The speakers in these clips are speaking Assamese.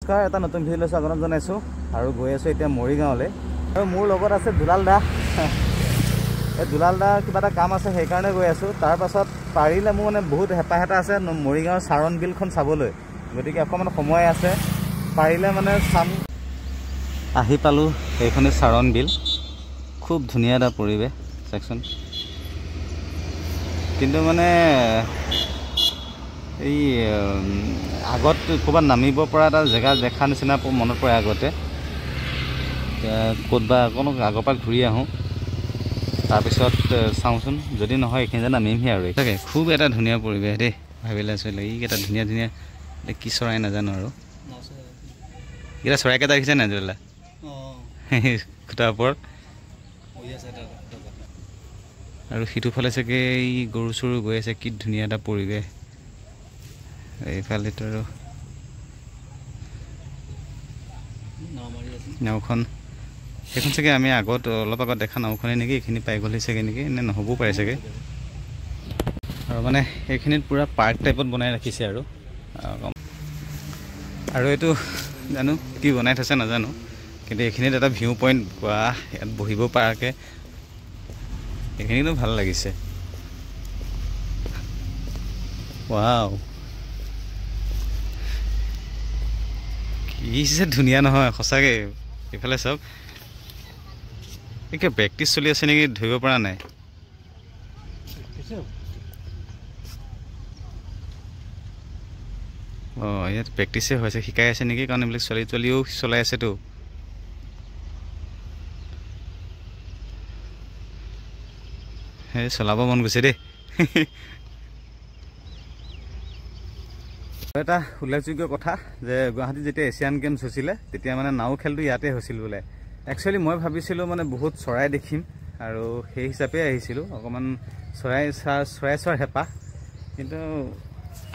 নমস্কাৰ, এটা নতুন ভিডিঅ'লৈ স্বাগতম জনাইছোঁ আৰু গৈ আছোঁ এতিয়া মৰিগাঁৱলৈ। আৰু মোৰ লগত আছে দুলাল দা। এই দুলাল দা কিবা এটা কাম আছে সেইকাৰণে গৈ আছোঁ। তাৰপাছত পাৰিলে মোৰ মানে বহুত হেঁপাহ এটা আছে মৰিগাঁৱৰ চাৰণ বিলখন চাবলৈ, গতিকে অকণমান সময় আছে, পাৰিলে মানে চাম। আহি পালোঁ, সেইখনেই চাৰণ বিল। খুব ধুনীয়া এটা পৰিৱেশ চাওকচোন। কিন্তু মানে এই আগত ক'ৰবাত নামিব পৰা এটা জেগা দেখা নিচিনা মনত পৰে আগতে। ক'ত বা অকণ আগৰ পৰা ঘূৰি আহোঁ, তাৰপিছত চাওঁচোন, যদি নহয় এইখিনিতে নামিমহি আৰু। তাকে খুব এটা ধুনীয়া পৰিৱেশ দেই, ভাবিলে আচলতে এইকেইটা ধুনীয়া ধুনীয়া কি চৰাই নাজানো আৰু। এইকেইটা চৰাইকেইটা দেখিছে নাই জলা খুটাৰ ওপৰত। আৰু সিটোফালে চাগে এই গৰু চৰু গৈ আছে, কি ধুনীয়া এটা পৰিৱেশ। এইফালেতো আৰু নাওখন, সেইখন চাগে আমি আগত অলপ আগত দেখা নাওখনেই নেকি, এইখিনি পাই গ'লেই চাগে নেকি, নে নহ'বও পাৰে চাগে। আৰু মানে এইখিনিত পূৰা পাৰ্ক টাইপত বনাই ৰাখিছে আৰু এইটো জানো কি বনাই থৈছে নাজানো, কিন্তু এইখিনিত এটা ভিউ পইণ্ট বা ইয়াত বহিব পৰাকৈ এইখিনিতো ভাল লাগিছে। ৱাও, কি যে ধুনীয়া নহয় সঁচাকৈ। এইফালে চাওক, এতিয়া প্ৰেক্টিচ চলি আছে নেকি, ধৰিব পৰা নাই। অঁ, ইয়াত প্ৰেক্টিছে হৈছে, শিকাই আছে নেকি, কাৰণ এইবিলাক ছোৱালী তোৱালীও চলাই আছেতো। সেই চলাব মন গৈছে দেই। এটা উল্লেখযোগ্য কথা যে গুৱাহাটীত যেতিয়া এছিয়ান গেমছ হৈছিলে, তেতিয়া মানে নাও খেলটো ইয়াতে হৈছিল বোলে। একচুৱেলি মই ভাবিছিলোঁ মানে বহুত চৰাই দেখিম আৰু সেই হিচাপে আহিছিলোঁ, অকণমান চৰাই চোৱাৰ হেঁপাহ। কিন্তু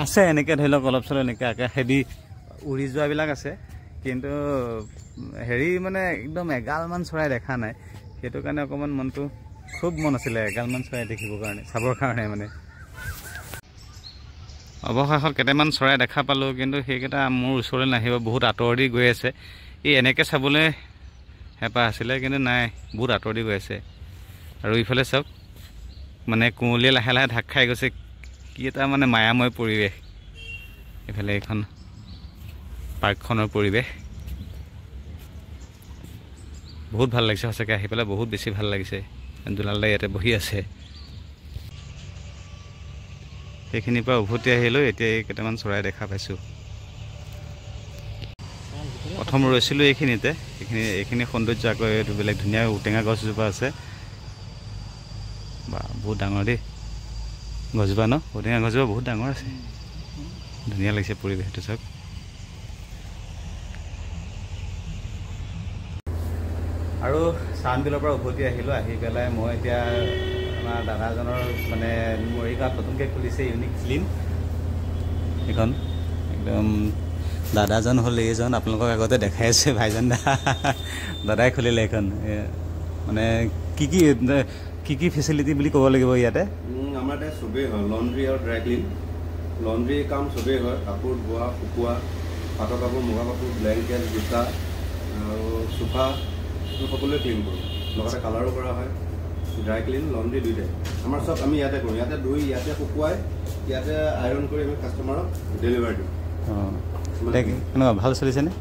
আছে এনেকৈ ধৰি লওক অলপ চলপ এনেকৈ আকাশেদি উৰি যোৱাবিলাক আছে, কিন্তু হেৰি মানে একদম এগালমান চৰাই দেখা নাই। সেইটো কাৰণে অকণমান মনটো খুব মন আছিলে এগালমান চৰাই দেখিবৰ কাৰণে, চাবৰ কাৰণে মানে। অৱশেষত কেইটামান চৰাই দেখা পালোঁ, কিন্তু সেইকেইটা মোৰ ওচৰলৈ নাহিব, বহুত আঁতৰেদি গৈ আছে। এই এনেকৈ চাবলৈ হেঁপাহ আছিলে, কিন্তু নাই, বহুত আঁতৰেদি গৈ আছে। আৰু ইফালে চাওক, মানে কুঁৱলীয়ে লাহে লাহে ঢাক খাই গৈছে, কি এটা মানে মায়াময় পৰিৱেশ। এইফালে এইখন পাৰ্কখনৰ পৰিৱেশ বহুত ভাল লাগিছে সঁচাকৈ, আহি পেলাই বহুত বেছি ভাল লাগিছে। দুলাল দাই ইয়াতে বহি আছে। সেইখিনিৰ পৰা উভতি আহিলোঁ, এতিয়া এই কেইটামান চৰাই দেখা পাইছোঁ। প্ৰথম ৰৈছিলোঁ এইখিনিতে, এইখিনি সৌন্দৰ্য। আকৌ এইটো বেলেগ ধুনীয়া ঔটেঙা গছজোপা আছে, বা বহুত ডাঙৰ দেই গছজোপা ন, ঔটেঙা গছজোপা বহুত ডাঙৰ আছে। ধুনীয়া লাগিছে পৰিৱেশটো চাওক। আৰু চাৰণ বিলৰ পৰা উভতি আহিলোঁ, আহি পেলাই মই এতিয়া আমাৰ দাদাজনৰ মানে মৰিগাঁৱত নতুনকৈ খুলিছে ইউনিক ফিল্ম, এইখন একদম দাদাজন হ'ল এইজন, আপোনালোকক আগতে দেখাই আছে, ভাইজন দাদাই খুলিলে এইখন। মানে কি কি ফেচিলিটি বুলি ক'ব লাগিব ইয়াতে? আমাৰ ইয়াতে চবেই হয়, লণ্ড্ৰি আৰু ড্ৰাই ক্লিন। লণ্ড্ৰি কাম চবেই হয়, কাপোৰ ধোৱা, শুকোৱা, পাটৰ কাপোৰ, মুগা কাপোৰ, ব্লেংকেট, জোতা আৰু চোফা, সকলোৱে ক্লিন কৰোঁ। লগতে কালাৰো কৰা হয়। ড্ৰাই ক্লিন, লণ্ড্ৰি দুইটাই আমাৰ চব আমি ইয়াতে কৰোঁ। ইয়াতে ধুই, ইয়াতে শুকুৱাই, ইয়াতে আইৰণ কৰি আমি কাষ্টমাৰক ডেলিভাৰী দিওঁ। অঁ, কেনেকুৱা ভাল চলিছেনে?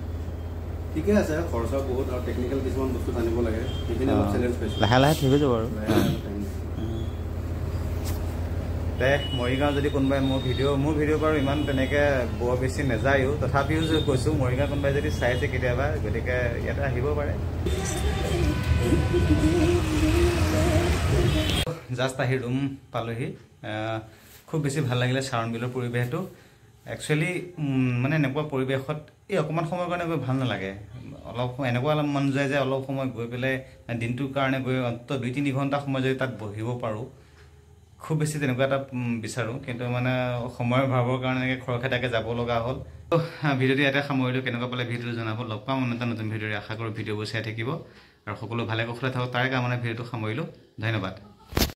ঠিকে আছে, খৰচা বহুত আৰু টেকনিকেল কিছুমান বস্তু জানিব লাগে, সেইখিনি অলপ চেলেঞ্জ পাইছোঁ। লাহে লাহে ঠিক হৈ যাব আৰু। তে মৰিগাঁও যদি কোনোবাই মোৰ ভিডিঅ' বাৰু ইমান তেনেকৈ বৰ বেছি নাযায়ো, তথাপিও যে কৈছোঁ মৰিগাঁও কোনোবাই যদি চাইছে কেতিয়াবা, গতিকে ইয়াতে আহিব পাৰে। জাষ্ট আহি ৰুম পালোহি। খুব বেছি ভাল লাগিলে চাৰণ বিলৰ পৰিৱেশটো। একচুৱেলি মানে এনেকুৱা পৰিৱেশত এই অকণমান সময়ৰ কাৰণে গৈ ভাল নালাগে। অলপ এনেকুৱা মন যায় যে অলপ সময় গৈ পেলাই দিনটোৰ কাৰণে গৈ অন্তত 2-3 ঘণ্টা সময় যদি তাত বহিব পাৰোঁ, খুব বেছি তেনেকুৱা এটা বিচাৰোঁ। কিন্তু মানে সময়ৰ অভাৱৰ কাৰণে এনেকৈ খৰখেদাকৈ যাব লগা হ'ল। ভিডিঅ'টো ইয়াতে সামৰিলোঁ। কেনেকুৱা পালে ভিডিঅ'টো জনাব। লগ পাম এটা নতুন ভিডিঅ'ৰে, আশা কৰোঁ ভিডিঅ'বোৰ চাই থাকিব আৰু সকলো ভালে কুশলে থাকক, তাৰে কামত ভিডিঅ'টো সামৰিলোঁ। ধন্যবাদ।